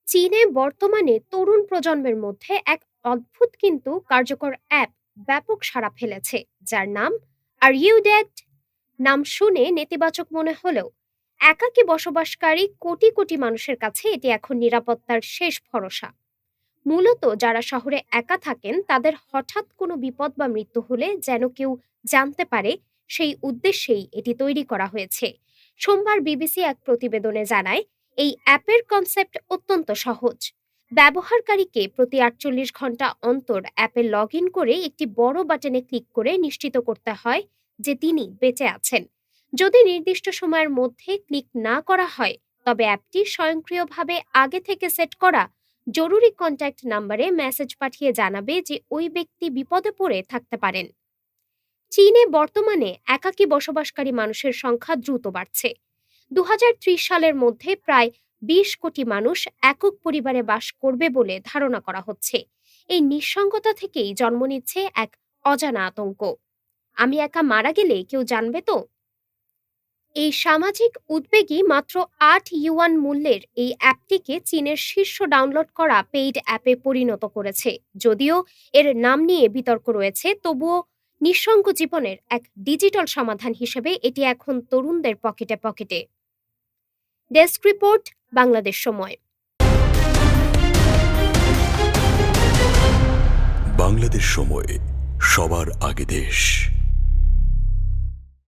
চীনে বর্তমানে তরুণ প্রজন্মের মধ্যে এক অদ্ভুত কিন্তু কার্যকর অ্যাপ ব্যাপক সাড়া ফেলেছে, যার নাম আর ইউ ডেড। নাম শুনে নেতিবাচক মনে হলেও একাকী বসবাসকারী কোটি কোটি মানুষের কাছে এটি এখন নিরাপত্তার শেষ ভরসা। মূলত যারা শহরে একা থাকেন তাদের হঠাৎ কোনো বিপদ বা মৃত্যু হলে যেন কেউ জানতে পারে, সেই উদ্দেশ্যেই এটি তৈরি করা হয়েছে। সোমবার বিবিসি এক প্রতিবেদনে জানায়, এই অ্যাপের কনসেপ্ট অত্যন্ত সহজ। ব্যবহারকারীকে প্রতি ৪৮ ঘন্টা অন্তর অ্যাপে লগ ইন করে একটি বড় বাটনে ক্লিক করে নিশ্চিত করতে হয় যে তিনি বেঁচে আছেন। যদি নির্দিষ্ট সময়ের মধ্যে ক্লিক না করা হয়, তবে অ্যাপটি স্বয়ংক্রিয়ভাবে আগে থেকে সেট করা জরুরি কন্ট্যাক্ট নাম্বারে মেসেজ পাঠিয়ে জানাবে যে ওই ব্যক্তি বিপদে পড়ে থাকতে পারেন। চীনে বর্তমানে একাকী বসবাসকারী মানুষের সংখ্যা দ্রুত বাড়ছে। ২০৩০ সালের মধ্যে প্রায় ২০ কোটি মানুষ একক পরিবারে বাস করবে বলে ধারণা করা হচ্ছে। এই নিঃসঙ্গতা থেকেই জন্ম নিচ্ছে এক অজানা আতঙ্ক। আমি একা মারা গেলে কেউ জানবে তো? এই সামাজিক উদ্বেগই মাত্র ৮ ইউয়ান মূল্যের এই অ্যাপটিকে চীনের শীর্ষ ডাউনলোড করা পেইড অ্যাপে পরিণত করেছে। যদিও এর নাম নিয়ে বিতর্ক রয়েছে, তবুও নিঃসঙ্গ জীবনের এক ডিজিটাল সমাধান হিসেবে এটি এখন তরুণদের পকেটে পকেটে। ডেস্ক রিপোর্ট, বাংলাদেশ সময়। বাংলাদেশ সময়, সবার আগে দেশ।